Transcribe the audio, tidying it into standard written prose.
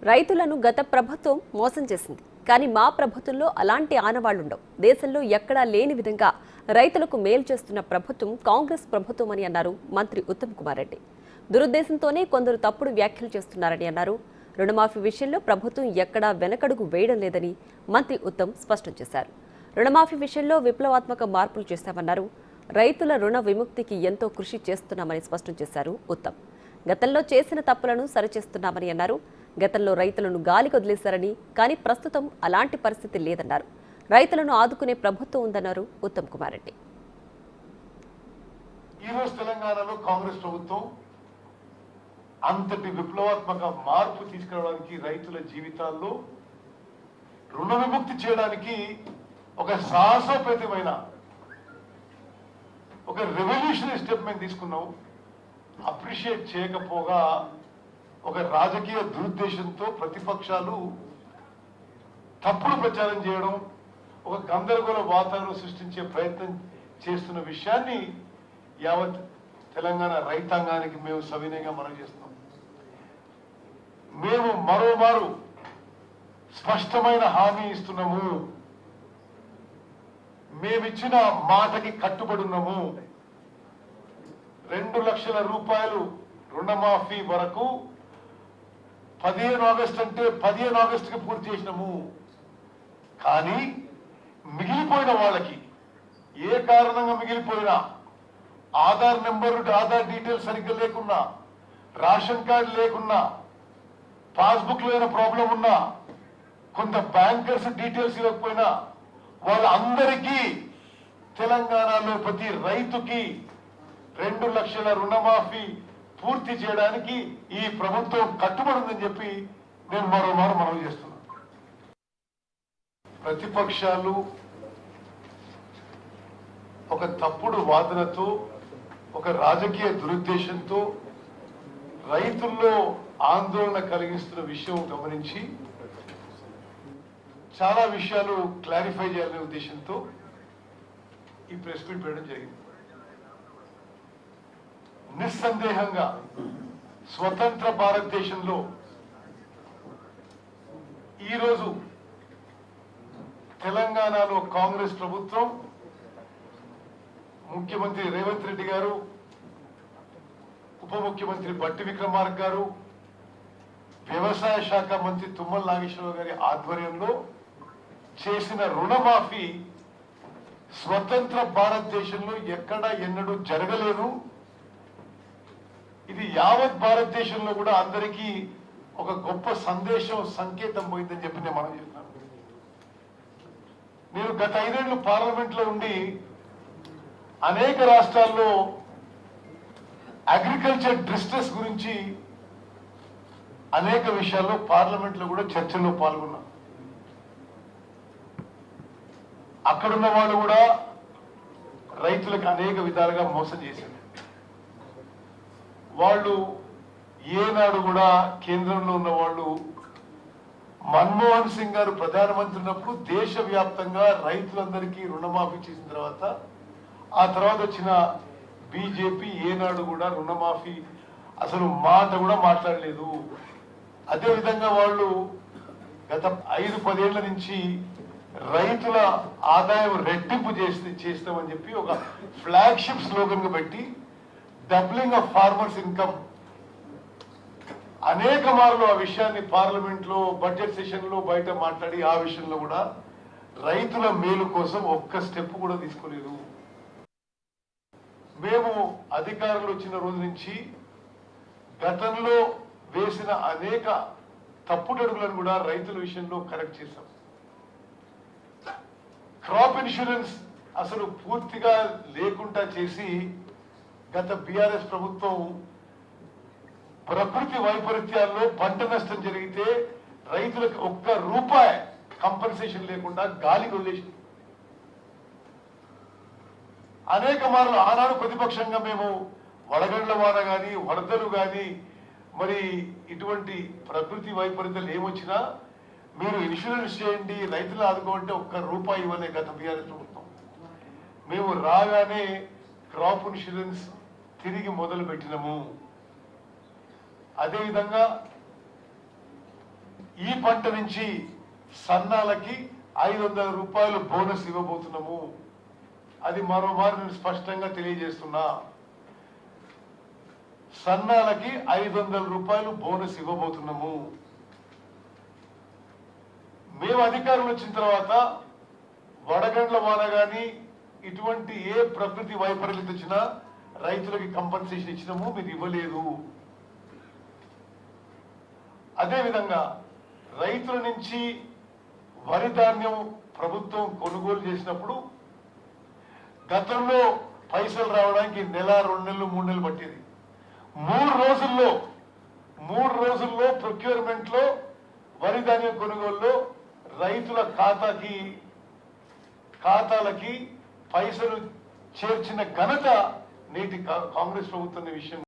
రైతులను గత ప్రభుత్వం మోసం చేసింది. కానీ మా ప్రభుత్వంలో అలాంటి ఆనవాళ్లుండవు. దేశంలో ఎక్కడా లేని విధంగా రైతులకు మేలు చేస్తున్న ప్రభుత్వం కాంగ్రెస్ ప్రభుత్వం అని అన్నారు మంత్రి ఉత్తమ్ కుమార్ రెడ్డి. దురుద్దేశంతోనే కొందరు తప్పుడు వ్యాఖ్యలు చేస్తున్నారని అన్నారు. రుణమాఫీ విషయంలో ప్రభుత్వం ఎక్కడా వెనకడుగు వేయడం లేదని మంత్రి ఉత్తమ్ స్పష్టం చేశారు. రుణమాఫీ విషయంలో విప్లవాత్మక మార్పులు చేశామన్నారు. రైతుల రుణ విముక్తికి ఎంతో కృషి చేస్తున్నామని స్పష్టం చేశారు ఉత్తమ్. గతంలో చేసిన తప్పులను సరిచేస్తున్నామని అన్నారు. గతంలో రైతులను గాలికి వదిలేశారని, కానీ ప్రస్తుతం అలాంటి పరిస్థితి లేదన్నారు. రైతులను ఆదుకునే ప్రభుత్వం ఉందన్నారు ఉత్తమ్ కుమార్ రెడ్డి. ఈరోజు తెలంగాణలో కాంగ్రెస్ ప్రభుత్వం అంతటి విప్లవాత్మక మార్పు తీసుకురావడానికి, రైతుల జీవితాల్లో రుణ విముక్తి చేయడానికి ఒక సాహసోపేతమైన ఒక రెవల్యూషనరీ స్టెప్ మేము తీసుకున్నాం. అప్రిషియేట్ చేయకపోగా ఒక రాజకీయ దురుద్దేశంతో ప్రతిపక్షాలు తప్పుడు ప్రచారం చేయడం, ఒక గందరగోళ వాతావరణం సృష్టించే ప్రయత్నం చేస్తున్న విషయాన్ని యావత్ తెలంగాణ రైతాంగానికి మేము సవినయంగా మనం చేస్తున్నాం. మేము మరోమారు స్పష్టమైన హామీ ఇస్తున్నాము. మేమిచ్చిన మాటకి కట్టుబడి ఉన్నాము. 2 లక్షల రూపాయలు రుణమాఫీ వరకు 15 ఆగస్టు అంటే 15 ఆగస్టుకి పూర్తి చేసినాము. కానీ మిగిలిపోయిన వాళ్ళకి ఏ కారణంగా మిగిలిపోయినా, ఆధార్ నెంబర్, ఆధార్ డీటెయిల్స్ సరిగ్గా లేకున్నా, రేషన్ కార్డు లేకున్నా, పాస్బుక్ లో ప్రాబ్లం ఉన్నా, కొంత బ్యాంకర్స్ డీటెయిల్స్ ఇవ్వకపోయినా, వాళ్ళందరికీ తెలంగాణలో ప్రతి రైతుకి 2 లక్షల రుణమాఫీ పూర్తి చేయడానికి ఈ ప్రభుత్వం కట్టుబడి ఉందని చెప్పి నేను మరోమారు మనవి చేస్తున్నాను. ప్రతిపక్షాలు ఒక తప్పుడు వాదనతో, ఒక రాజకీయ దురుద్దేశంతో రైతుల్లో ఆందోళన కలిగిస్తున్న విషయం గమనించి చాలా విషయాలు క్లారిఫై చేయాలనే ఉద్దేశంతో ఈ ప్రెస్ మీట్ పెట్టడం జరిగింది. నిస్సందేహంగా స్వతంత్ర భారతదేశంలో ఈరోజు తెలంగాణలో కాంగ్రెస్ ప్రభుత్వం, ముఖ్యమంత్రి రేవంత్ రెడ్డి గారు, ఉప ముఖ్యమంత్రి బట్టి విక్రమార్క గారు, వ్యవసాయ శాఖ మంత్రి తుమ్మల నాగేశ్వరరావు గారి ఆధ్వర్యంలో చేసిన రుణమాఫీ స్వతంత్ర భారతదేశంలో ఎక్కడ ఎన్నడూ జరగలేదు. ఇది యావత్ భారతదేశంలో కూడా అందరికీ ఒక గొప్ప సందేశం, సంకేతం పోయిందని చెప్పి నేను మనం చెప్తున్నాను. నేను గత 5 ఏళ్లు పార్లమెంట్ లో ఉండి అనేక రాష్ట్రాల్లో అగ్రికల్చర్ డిస్ట్రెస్ గురించి అనేక విషయాల్లో పార్లమెంట్ లో కూడా చర్చల్లో పాల్గొన్నా. అక్కడున్న వాళ్ళు కూడా రైతులకు అనేక విధాలుగా మోసం చేశారు. వాళ్ళు ఏనాడు కూడా కేంద్రంలో ఉన్న వాళ్ళు, మన్మోహన్ సింగ్ గారు ప్రధానమంత్రి ఉన్నప్పుడు దేశవ్యాప్తంగా రైతులందరికీ రుణమాఫీ చేసిన తర్వాత, ఆ తర్వాత వచ్చిన బీజేపీ ఏనాడు కూడా రుణమాఫీ అసలు మాట కూడా మాట్లాడలేదు. అదేవిధంగా వాళ్ళు గత 5-10 ఏళ్ల నుంచి రైతుల ఆదాయం రెట్టింపు చేస్తామని చెప్పి ఒక ఫ్లాగ్షిప్ స్లోగన్ గా పెట్టి డబ్లింగ్ ఆఫ్ ఫార్మర్స్ ఇన్కమ్ అనేక మార్లు ఆ విషయాన్ని పార్లమెంట్ లో, బడ్జెట్ సెషన్ లో బయట మాట్లాడి ఆ విషయంలో కూడా రైతుల మేలు కోసం ఒక్క స్టెప్ కూడా తీసుకోలేదు. మేము అధికారులు వచ్చిన రోజు నుంచి గతంలో వేసిన అనేక తప్పుడడుగులను కూడా రైతుల విషయంలో కరెక్ట్ చేశాం. క్రాప్ ఇన్సూరెన్స్ అసలు పూర్తిగా లేకుండా చేసి గత బీఆర్ఎస్ ప్రభుత్వం ప్రకృతి వైపరీత్యాల్లో పంట నష్టం జరిగితే రైతులకు ₹1 కంపెన్సేషన్ లేకుండా గాలికి వదిలేసి అనేక మార్లు ఆనాడు ప్రతిపక్షంగా మేము వడగండ్ల వాన గాని, వరదలు గాని, మరి ఇటువంటి ప్రకృతి వైపరీత్యాలు ఏమొచ్చినా మీరు ఇన్సూరెన్స్ చేయండి, రైతులు ఆదుకోమంటే ₹1 ఇవ్వలే గత బీఆర్ఎస్ ప్రభుత్వం. మేము రాగానే క్రాప్ ఇన్సూరెన్స్ తిరిగి మొదలు పెట్టినము. అదేవిధంగా ఈ పంట నుంచి సన్నాలకి 500 రూపాయలు బోనస్ ఇవ్వబోతున్నాము. అది మరోమారు నేను స్పష్టంగా తెలియజేస్తున్నా. సన్నాలకి 500 రూపాయలు బోనస్ ఇవ్వబోతున్నాము. మేము అధికారం వచ్చిన తర్వాత వడగండ్ల వాన గాని ఇటువంటి ఏ ప్రకృతి వైపరీత్యం వచ్చినా రైతులకి కంపెన్సేషన్ ఇచ్చినాము, మీరు ఇవ్వలేదు. అదేవిధంగా రైతుల నుంచి వరి ధాన్యం ప్రభుత్వం కొనుగోలు చేసినప్పుడు గతంలో పైసలు రావడానికి నెల, 2 నెలలు, 3 నెలలు పట్టేది. 3 రోజుల్లో ప్రొక్యూర్మెంట్ లో వరి ధాన్యం కొనుగోలులో రైతుల ఖాతాలకి పైసలు చేర్చిన ఘనత నేటి కాంగ్రెస్ ప్రభుత్వం విషయం